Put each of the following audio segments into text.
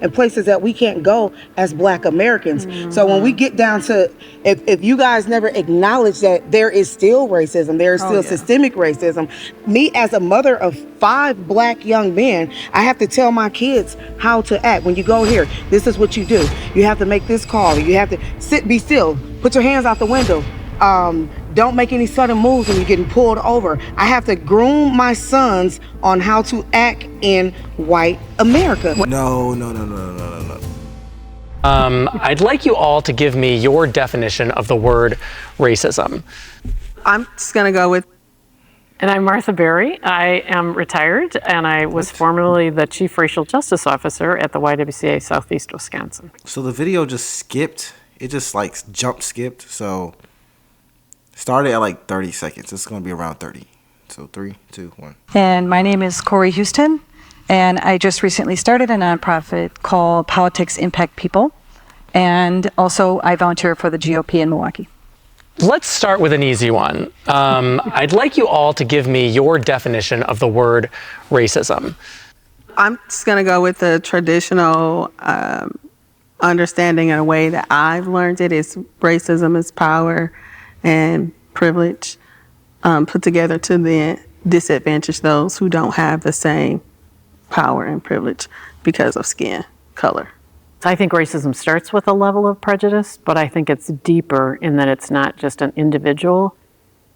and places that we can't go as Black Americans. So when we get down to, if you guys never acknowledge that there is still racism, there is still systemic racism. Me as a mother of 5 Black young men, I have to tell my kids how to act. When you go here, this is what you do. You have to make this call. You have to be still, put your hands out the window. Don't make any sudden moves when you're getting pulled over. I have to groom my sons on how to act in white America. No. I'd like you all to give me your definition of the word racism. I'm just going to go with... And I'm Martha Berry. I am retired, and I was formerly the Chief Racial Justice Officer at the YWCA Southeast Wisconsin. So the video just skipped. It just like jump skipped. So started at like 30 seconds. It's going to be around 30. So 3, 2, 1. And my name is Corey Houston, and I just recently started a nonprofit called Politics Impact People. And also I volunteer for the GOP in Milwaukee. Let's start with an easy one. I'd like you all to give me your definition of the word racism. I'm just going to go with the traditional understanding in a way that I've learned it is racism is power and privilege put together to then disadvantage those who don't have the same power and privilege because of skin color. I think racism starts with a level of prejudice, but I think it's deeper in that it's not just an individual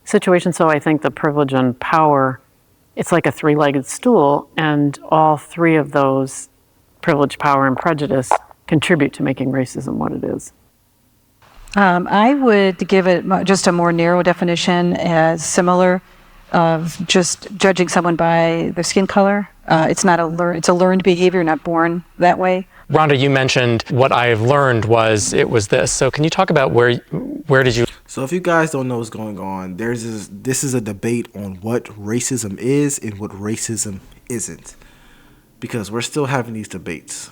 situation. So I think the privilege and power, it's like a 3-legged stool, and all 3 of those, privilege, power, and prejudice, contribute to making racism what it is. I would give it just a more narrow definition as similar of just judging someone by their skin color. It's a learned behavior, not born that way. Rhonda, you mentioned what I've learned was this. So can you talk about where did you... So if you guys don't know what's going on, this is a debate on what racism is and what racism isn't. Because we're still having these debates.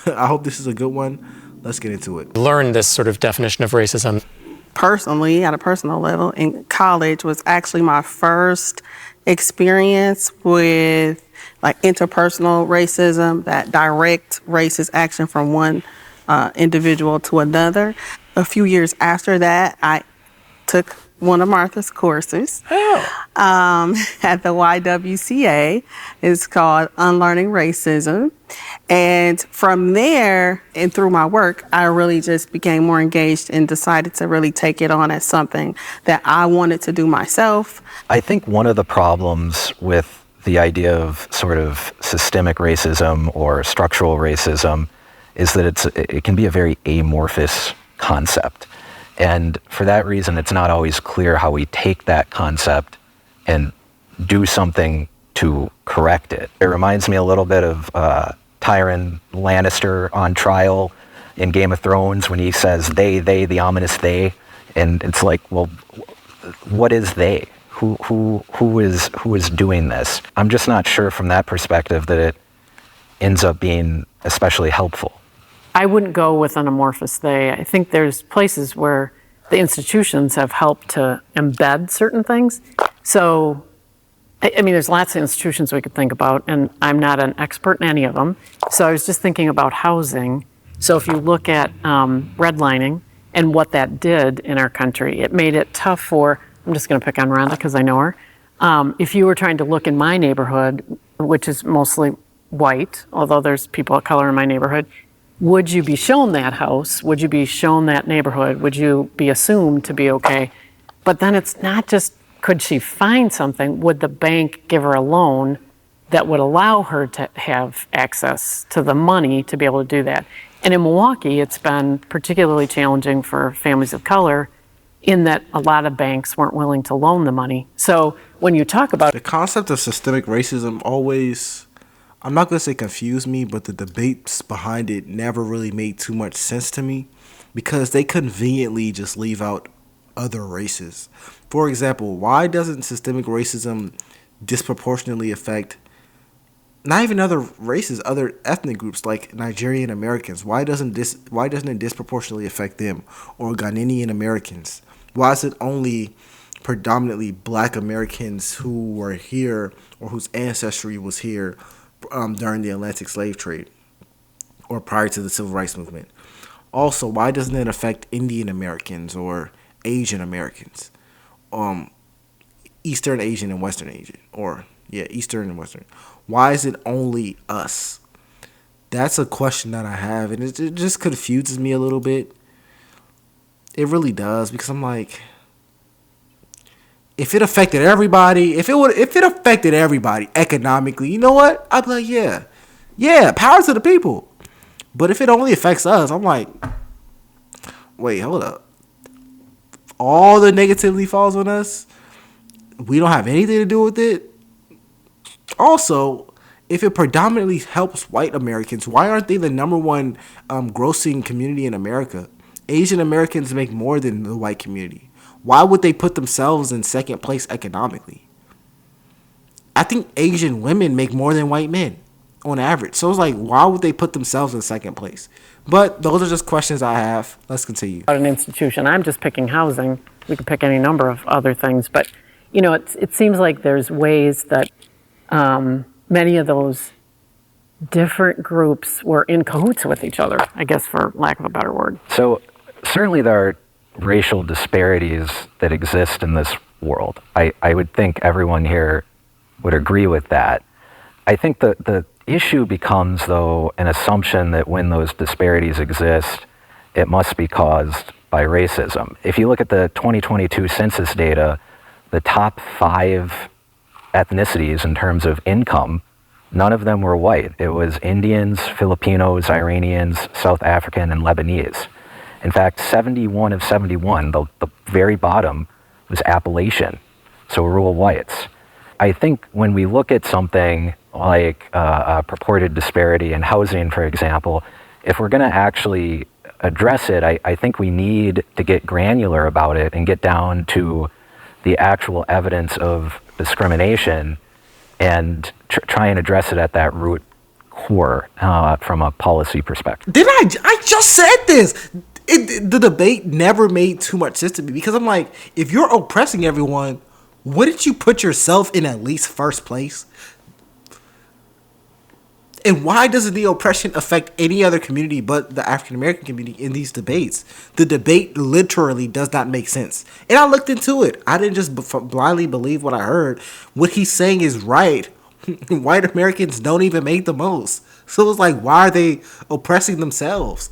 I hope this is a good one. Let's get into it. Learn this sort of definition of racism. Personally, at a personal level, in college was actually my first experience with like interpersonal racism, that direct racist action from one individual to another. A few years after that, I took one of Martha's courses at the YWCA. It's called Unlearning Racism. And from there and through my work, I really just became more engaged and decided to really take it on as something that I wanted to do myself. I think one of the problems with the idea of sort of systemic racism or structural racism is that it can be a very amorphous concept. And for that reason, it's not always clear how we take that concept and do something to correct it. It reminds me a little bit of Tyrion Lannister on trial in Game of Thrones when he says they, the ominous they. And it's like, well, what is they? Who is doing this? I'm just not sure from that perspective that it ends up being especially helpful. I wouldn't go with an amorphous they. I think there's places where the institutions have helped to embed certain things. So, I mean, there's lots of institutions we could think about, and I'm not an expert in any of them. So I was just thinking about housing. So if you look at redlining and what that did in our country, it made it tough for, I'm just going to pick on Rhonda because I know her. If you were trying to look in my neighborhood, which is mostly white, although there's people of color in my neighborhood, would you be shown that house? Would you be shown that neighborhood? Would you be assumed to be okay? But then it's not just, could she find something? Would the bank give her a loan that would allow her to have access to the money to be able to do that? And in Milwaukee, it's been particularly challenging for families of color in that a lot of banks weren't willing to loan the money. So when you talk about the concept of systemic racism always, I'm not going to say confused me, but the debates behind it never really made too much sense to me because they conveniently just leave out other races. For example, why doesn't systemic racism disproportionately affect not even other races, other ethnic groups like Nigerian Americans? Why doesn't it disproportionately affect them, or Ghanaian Americans? Why is it only predominantly Black Americans who were here or whose ancestry was here during the Atlantic slave trade? or prior to the Civil Rights Movement? Also, why doesn't it affect Indian Americans or Asian Americans? Eastern Asian and Western Asian, or Eastern and Western. Why is it only us? That's a question that I have, and it just confuses me a little bit. It really does, because I'm like, if it affected everybody, if it affected everybody economically, you know what? I'd be like, yeah, power to the people. But if it only affects us, I'm like, wait, hold up. All the negativity falls on us. We don't have anything to do with it. Also, if it predominantly helps white Americans, why aren't they the number one grossing community in America? Asian Americans make more than the white community. Why would they put themselves in second place economically? I think Asian women make more than white men on average. So it's like, why would they put themselves in second place? But those are just questions I have. Let's continue. An institution. I'm just picking housing. We could pick any number of other things, but you know, it seems like there's ways that many of those different groups were in cahoots with each other, I guess, for lack of a better word. So certainly there are racial disparities that exist in this world. I would think everyone here would agree with that. I think the issue becomes, though, an assumption that when those disparities exist, it must be caused by racism. If you look at the 2022 census data, the top 5 ethnicities in terms of income, none of them were white. It was Indians, Filipinos, Iranians, South African, and Lebanese. In fact, 71 of 71, the very bottom, was Appalachian, so rural whites. I think when we look at something like a purported disparity in housing, for example, if we're going to actually address it, I think we need to get granular about it and get down to the actual evidence of discrimination and try and address it at that root core from a policy perspective. I just said this. The debate never made too much sense to me, because I'm like, if you're oppressing everyone, wouldn't you put yourself in at least first place? And why doesn't the oppression affect any other community but the African American community in these debates? The debate literally does not make sense. And I looked into it. I didn't just blindly believe what I heard. What he's saying is right. White Americans don't even make the most. So it's like, why are they oppressing themselves?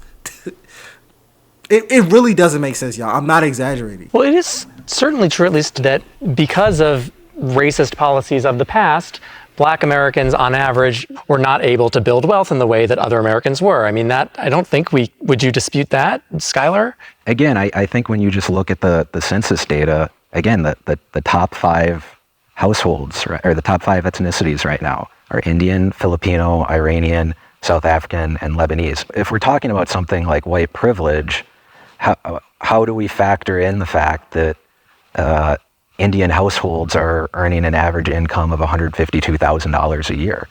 It really doesn't make sense, y'all. I'm not exaggerating. Well, it is certainly true, at least, that because of racist policies of the past, Black Americans, on average, were not able to build wealth in the way that other Americans were. I mean, that, I don't think would you dispute that, Skylar? Again, I think when you just look at the census data, again, the top 5 households, or the top 5 ethnicities right now are Indian, Filipino, Iranian, South African, and Lebanese. If we're talking about something like white privilege, how do we factor in the fact that Indian households are earning an average income of $152,000 a year?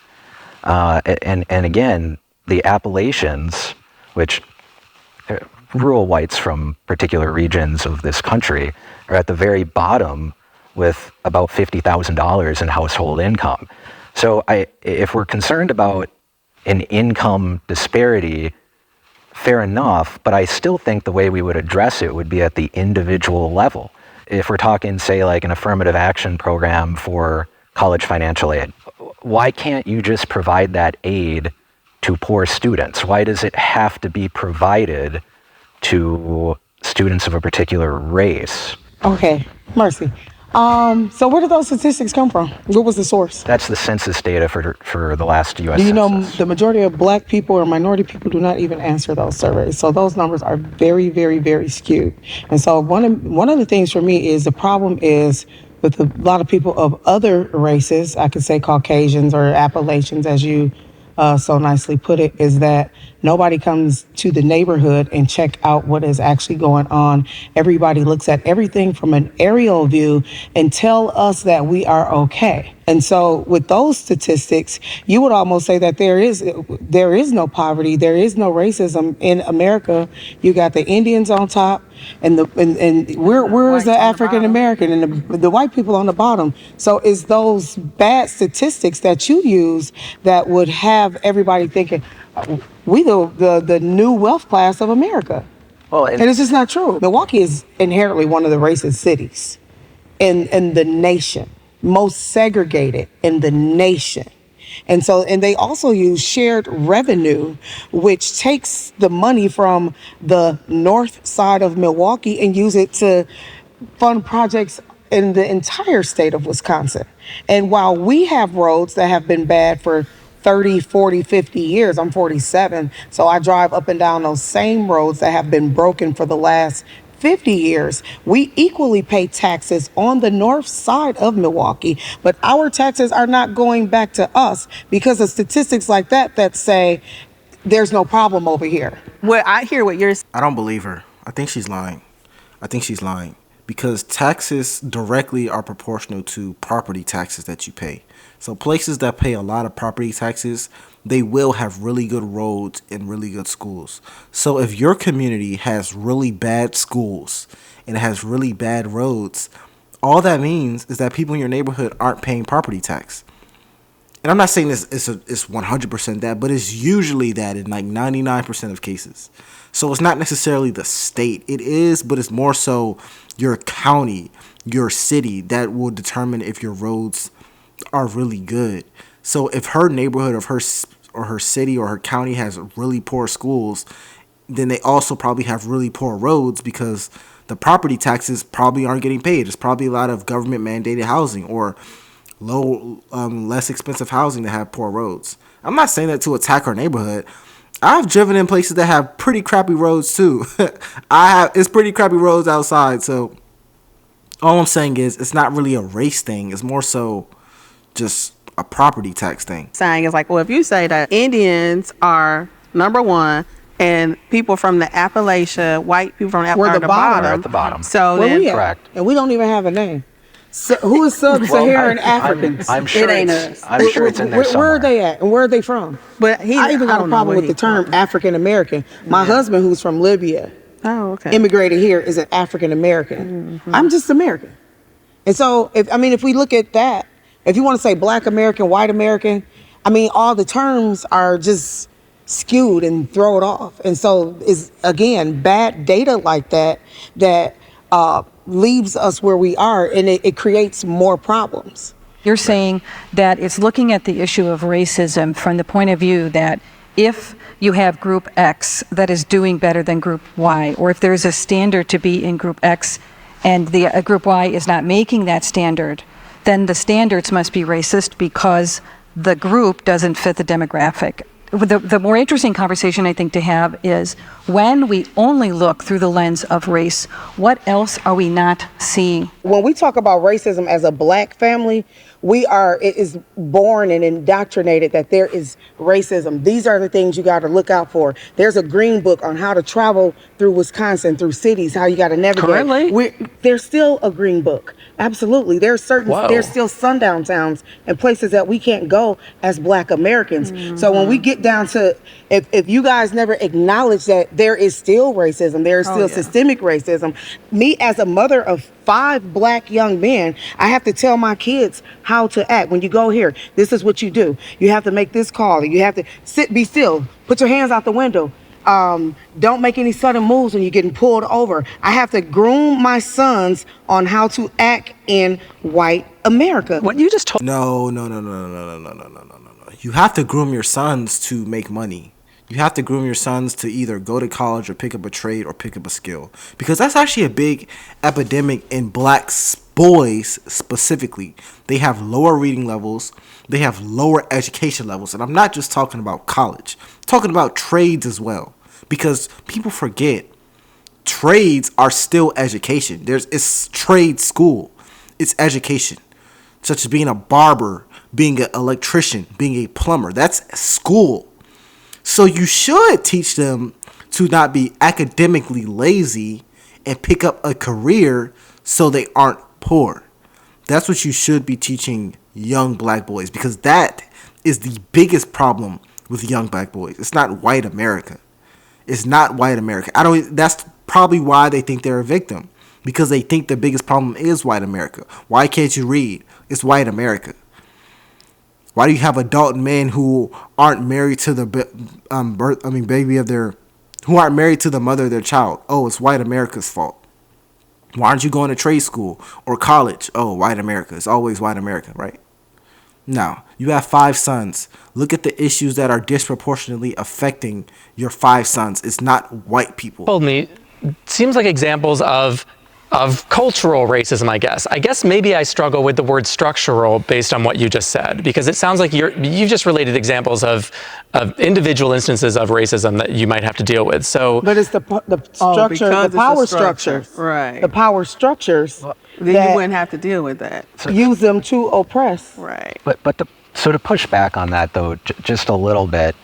And again, the Appalachians, which rural whites from particular regions of this country, are at the very bottom with about $50,000 in household income. So if we're concerned about an income disparity, fair enough, but I still think the way we would address it would be at the individual level. If we're talking, say, like an affirmative action program for college financial aid, why can't you just provide that aid to poor students? Why does it have to be provided to students of a particular race? Okay, Mercy. So where did those statistics come from? What was the source? That's the census data for the last U.S. Do you know census. the majority of Black people or minority people do not even answer those surveys? So those numbers are very, very, very skewed. And so one of the things for me is the problem is with a lot of people of other races, I could say Caucasians or Appalachians, as you so nicely put it, is that nobody comes to the neighborhood and check out what is actually going on. Everybody looks at everything from an aerial view and tell us that we are okay. And so with those statistics, you would almost say that there is no poverty, there is no racism in America. You got the Indians on top, and where's the African American and the white people on the bottom. So it's those bad statistics that you use that would have everybody thinking, we the new wealth class of America. Well, And it's just not true. Milwaukee is inherently one of the racist cities in the nation, most segregated in the nation. And they also use shared revenue, which takes the money from the north side of Milwaukee and use it to fund projects in the entire state of Wisconsin. And while we have roads that have been bad for 30, 40, 50 years, I'm 47, so I drive up and down those same roads that have been broken for the last 50 years. We equally pay taxes on the north side of Milwaukee, but our taxes are not going back to us because of statistics like that say there's no problem over here. Well, I hear what you're saying. I don't believe her. I think she's lying. Because taxes directly are proportional to property taxes that you pay. So places that pay a lot of property taxes, they will have really good roads and really good schools. So if your community has really bad schools and it has really bad roads, all that means is that people in your neighborhood aren't paying property tax. And I'm not saying it's 100% that, but it's usually that in like 99% of cases. So it's not necessarily the state. It is, but it's more so your county, your city that will determine if your roads are really good. So if her neighborhood of her city or her county has really poor schools, then they also probably have really poor roads because the property taxes probably aren't getting paid. It's probably a lot of government mandated housing or less expensive housing to have poor roads. I'm not saying that to attack her neighborhood. I've driven in places that have pretty crappy roads too. It's pretty crappy roads outside. So all I'm saying is it's not really a race thing. It's more so just a property tax thing. Saying is like, well, if you say that Indians are number one and people from the Appalachia, white people from the We're Appalachia, the bottom. We're at the bottom. So Where then, we at? Correct. And we don't even have a name. So, who is sub-Saharan Africans? I'm sure It ain't it's, us. I'm sure it's in there somewhere. Where are they at and where are they from? but I even got a problem with the term African American. My husband, who's from Libya, Oh, okay. immigrated here, is an African American. I'm just American. And so, if we look at that, if you want to say Black American, White American, all the terms are just skewed and thrown off. And so, is again bad data like that leaves us where we are, and it creates more problems. You're saying that it's looking at the issue of racism from the point of view that if you have group X that is doing better than group Y, or if there's a standard to be in group X and the group Y is not making that standard, then the standards must be racist because the group doesn't fit the demographic. The more interesting conversation I think to have is when we only look through the lens of race, what else are we not seeing? When we talk about racism as a Black family, it is born and indoctrinated that there is racism. These are the things you got to look out for. There's a green book on how to travel through Wisconsin, through cities, how you got to navigate. Currently? There's still a green book. Absolutely. There's still sundown towns and places that we can't go as Black Americans. So when we get down to, if you guys never acknowledge that there is still racism, there is still systemic racism, me as a mother of 5 Black young men, I have to tell my kids how to act. When you go here, this is what you do. You have to make this call. You have to be still, put your hands out the window. Don't make any sudden moves when you're getting pulled over. I have to groom my sons on how to act in white America. What you just told No. You have to groom your sons to make money. You have to groom your sons to either go to college or pick up a trade or pick up a skill. Because that's actually a big epidemic in Black boys specifically. They have lower reading levels. They have lower education levels. And I'm not just talking about college. I'm talking about trades as well. Because people forget trades are still education. It's trade school. It's education. Such as being a barber, being an electrician, being a plumber. That's school. So you should teach them to not be academically lazy and pick up a career so they aren't poor. That's what you should be teaching young Black boys, because that is the biggest problem with young Black boys. It's not white America. It's not white America. That's probably why they think they're a victim, because they think the biggest problem is white America. Why can't you read? It's white America. Why do you have adult men who aren't married to the baby of their, who aren't married to the mother of their child? Oh, it's white America's fault. Why aren't you going to trade school or college? Oh, white America. It's always white America, right? Now, you have 5 sons. Look at the issues that are disproportionately affecting your 5 sons. It's not white people. Told me, seems like examples of cultural racism, I guess. I guess maybe I struggle with the word structural based on what you just said, because it sounds like you've just related examples of individual instances of racism that you might have to deal with. So, but it's the structure, the power structures, right? The power structures. Then you wouldn't have to deal with that. Use them to oppress, right? But to push back on that though, just a little bit.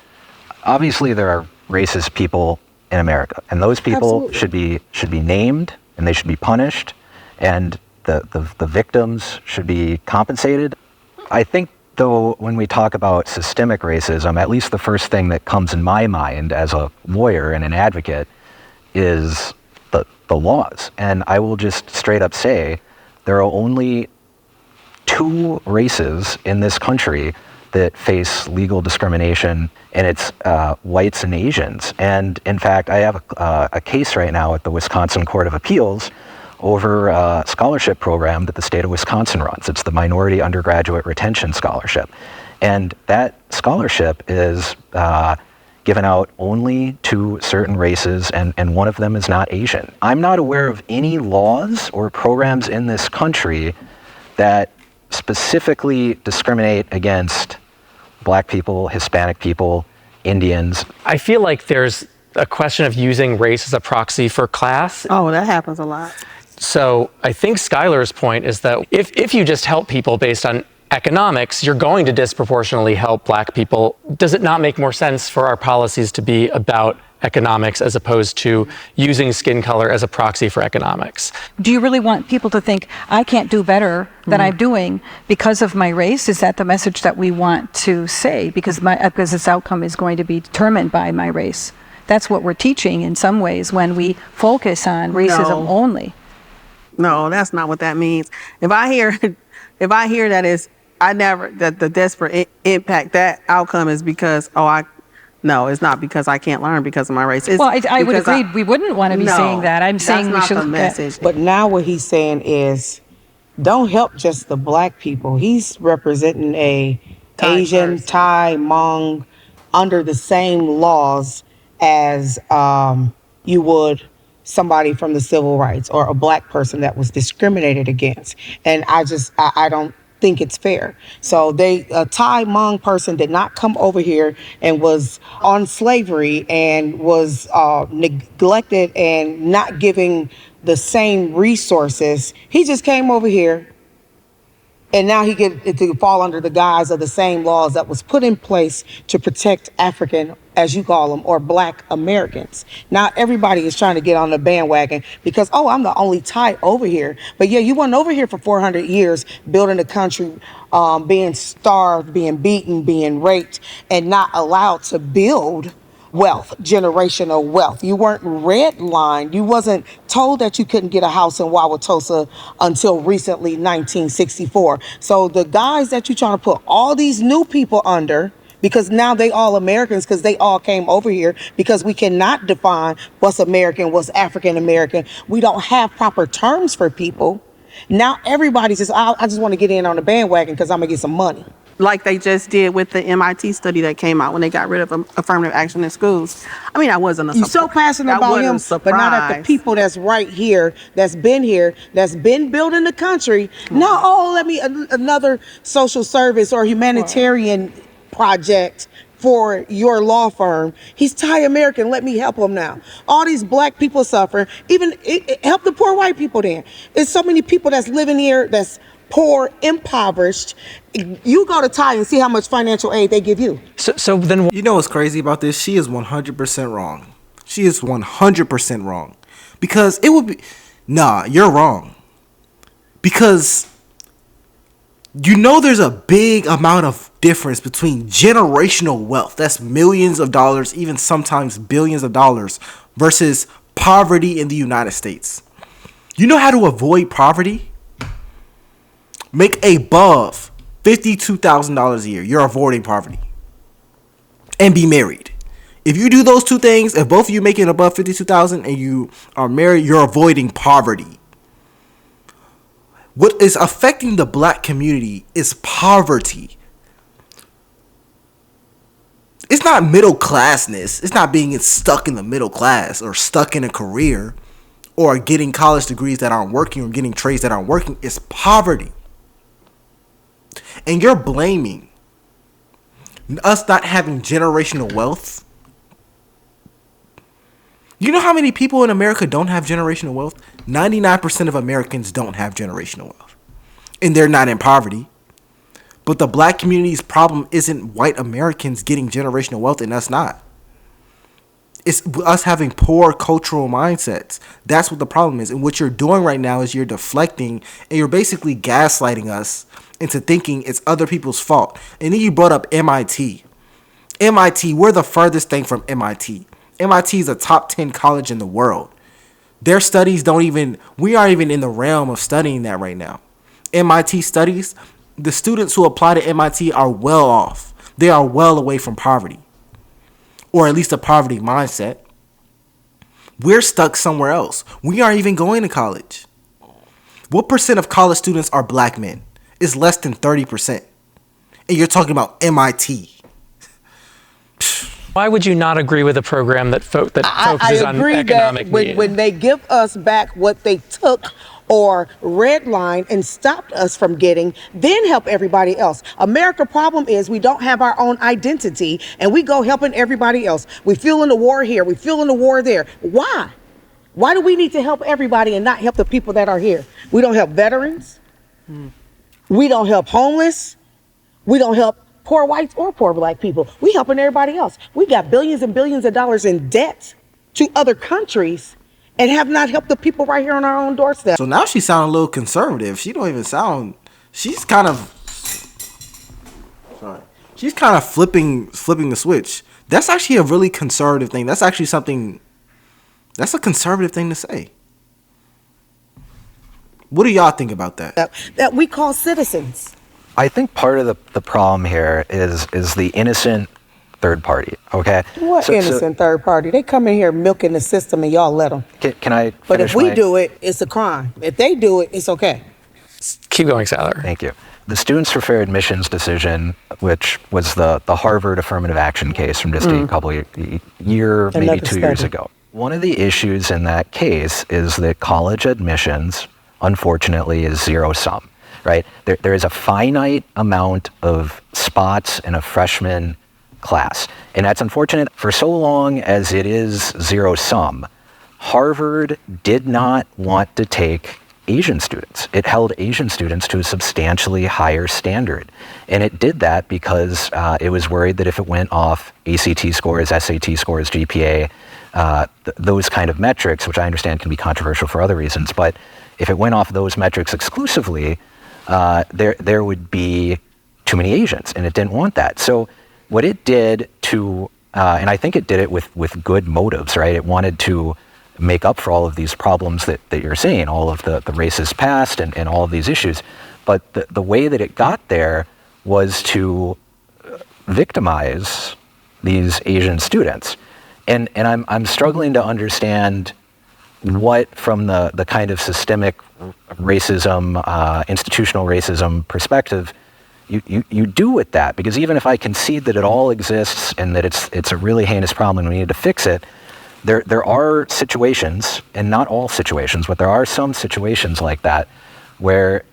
Obviously, there are racist people in America, and those people should be named, and they should be punished, and the victims should be compensated. I think, though, when we talk about systemic racism, at least the first thing that comes in my mind as a lawyer and an advocate is the laws. And I will just straight up say there are only 2 races in this country that face legal discrimination, and it's whites and Asians. And in fact, I have a case right now at the Wisconsin Court of Appeals over a scholarship program that the state of Wisconsin runs. It's the Minority Undergraduate Retention Scholarship. And that scholarship is given out only to certain races, and one of them is not Asian. I'm not aware of any laws or programs in this country that specifically discriminate against Black people, Hispanic people, Indians. I feel like there's a question of using race as a proxy for class. Oh, that happens a lot. So I think Skylar's point is that if you just help people based on economics, you're going to disproportionately help Black people. Does it not make more sense for our policies to be about economics as opposed to using skin color as a proxy for economics? Do you really want people to think, I can't do better than I'm doing because of my race? Is that the message that we want to say? Because this outcome is going to be determined by my race. That's what we're teaching in some ways when we focus on racism only. No, that's not what that means. If I hear that the desperate impact, that outcome is because, no, it's not because I can't learn because of my race. It's I would agree. We wouldn't want to be saying that. I'm saying we should. That's not the message. But now what he's saying is, don't help just the Black people. He's representing a Asian, Thai, Hmong, under the same laws as you would somebody from the civil rights or a Black person that was discriminated against. And I don't think it's fair. So a Thai Hmong person did not come over here and was on slavery and was neglected and not giving the same resources. He just came over here, and now he get to fall under the guise of the same laws that was put in place to protect African, as you call them, or Black Americans. Now everybody is trying to get on the bandwagon because, I'm the only Thai over here. But yeah, you weren't over here for 400 years building a country, being starved, being beaten, being raped, and not allowed to build wealth, generational wealth. You weren't redlined. You wasn't told that you couldn't get a house in Wauwatosa until recently, 1964. So the guys that you're trying to put all these new people under, because now they all Americans, because they all came over here, because we cannot define what's American, what's African American. We don't have proper terms for people. Now everybody says, I just want to get in on the bandwagon because I'm going to get some money. Like they just did with the MIT study that came out when they got rid of affirmative action in schools. I mean, I wasn't a surprise. You're so passionate about him, but not at the people that's right here, that's been here, that's been building the country. Now, let me another social service or humanitarian project for your law firm. He's Thai American. Let me help him now. All these Black people suffer. Even help the poor white people then. There's so many people that's living here that's poor, impoverished. You go to Thai and see how much financial aid they give you. So then, you know what's crazy about this? She is 100% wrong. She is 100% wrong. Because it would be, you're wrong. Because there's a big amount of difference between generational wealth, that's millions of dollars, even sometimes billions of dollars, versus poverty in the United States. You know how to avoid poverty? Make above $52,000 a year. You're avoiding poverty. And be married. If you do those two things, if both of you making above $52,000 and you are married, you're avoiding poverty. What is affecting the black community is poverty. It's not middle classness. It's not being stuck in the middle class or stuck in a career or getting college degrees that aren't working or getting trades that aren't working. It's poverty. And you're blaming us not having generational wealth. You know how many people in America don't have generational wealth? 99% of Americans don't have generational wealth. And they're not in poverty. But the black community's problem isn't white Americans getting generational wealth and us not. It's us having poor cultural mindsets. That's what the problem is. And what you're doing right now is you're deflecting and you're basically gaslighting us into thinking it's other people's fault. And then you brought up MIT. MIT, we're the furthest thing from MIT. MIT is a top 10 college in the world. Their studies we aren't even in the realm of studying that right now. MIT studies, the students who apply to MIT are well off. They are well away from poverty. Or at least a poverty mindset. We're stuck somewhere else. We aren't even going to college. What percent of college students are black men? It's less than 30%. And you're talking about MIT. Why would you not agree with a program that focuses on economic need? When they give us back what they took or redlined and stopped us from getting, then help everybody else. America's problem is we don't have our own identity and we go helping everybody else. We fueling the war here, we fueling the war there. Why? Why do we need to help everybody and not help the people that are here? We don't help veterans. We don't help homeless. We don't help poor whites or poor black people. We helping everybody else. We got billions and billions of dollars in debt to other countries and have not helped the people right here on our own doorstep. So now she sounds a little conservative. She don't even sound. She's kind of flipping the switch. That's actually a really conservative thing. That's actually something. That's a conservative thing to say. What do y'all think about that? That we call citizens. I think part of the problem here is the innocent third party, okay? What innocent third party? They come in here milking the system and y'all let them. Can I finish? But if we do it, it's a crime. If they do it, it's okay. Keep going, Skylar. Thank you. The Students for Fair Admissions decision, which was the Harvard affirmative action case from just a couple of maybe 2 years ago. One of the issues in that case is that college admissions, unfortunately, is zero sum. Right? There is a finite amount of spots in a freshman class. And that's unfortunate. For so long as it is zero sum, Harvard did not want to take Asian students. It held Asian students to a substantially higher standard. And it did that because it was worried that if it went off ACT scores, SAT scores, GPA, those kind of metrics, which I understand can be controversial for other reasons, but if it went off those metrics exclusively, there would be too many Asians, and it didn't want that. So what it did and I think it did it with good motives, right? It wanted to make up for all of these problems that you're seeing, all of the racist past and all of these issues. But the way that it got there was to victimize these Asian students. And I'm struggling to understand what, from the kind of systemic racism, institutional racism perspective, you do with that. Because even if I concede that it all exists and that it's a really heinous problem and we need to fix it, there are situations, and not all situations, but there are some situations like that where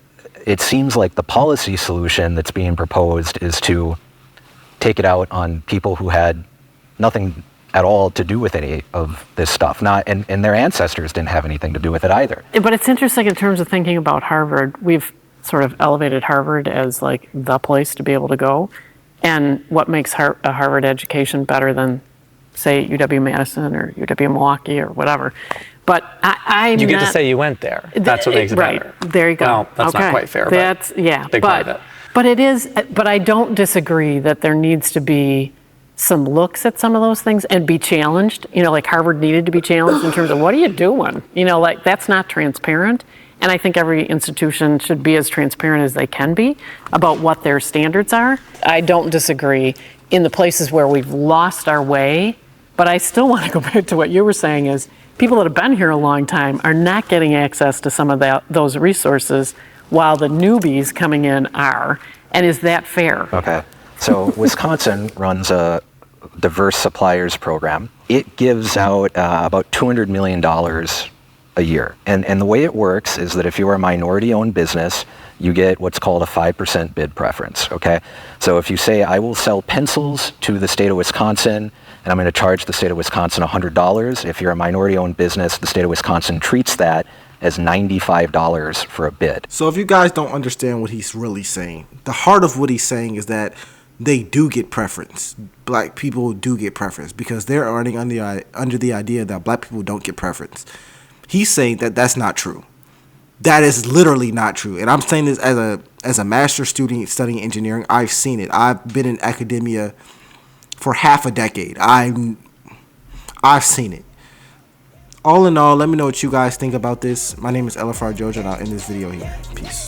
it seems like the policy solution that's being proposed is to take it out on people who had nothing at all to do with any of this stuff. And their ancestors didn't have anything to do with it either. But it's interesting in terms of thinking about Harvard. We've sort of elevated Harvard as like the place to be able to go. And what makes a Harvard education better than, say, UW-Madison or UW-Milwaukee or whatever. But you get to say you went there. That's what makes it better. Right, there you go. Well, that's not quite fair. That's, yeah, big part of it. But it is, but I don't disagree that there needs to be some looks at some of those things and be challenged. You know, like Harvard needed to be challenged in terms of what are you doing? You know, like that's not transparent. And I think every institution should be as transparent as they can be about what their standards are. I don't disagree in the places where we've lost our way, but I still want to go back to what you were saying is people that have been here a long time are not getting access to some of those resources while the newbies coming in are. And is that fair? Okay. So Wisconsin runs a diverse suppliers program. It gives out about $200 million a year. And the way it works is that if you're a minority-owned business, you get what's called a 5% bid preference, okay? So if you say, I will sell pencils to the state of Wisconsin, and I'm going to charge the state of Wisconsin $100, if you're a minority-owned business, the state of Wisconsin treats that as $95 for a bid. So if you guys don't understand what he's really saying, the heart of what he's saying is that they do get preference. Black people do get preference because they're earning under the idea that black people don't get preference. He's saying that that's not true. That is literally not true. And I'm saying this as a master's student studying engineering. I've seen it. I've been in academia for half a decade. I've seen it. All in all, let me know what you guys think about this. My name is Elafar Jojo, and I'll end this video here. Peace.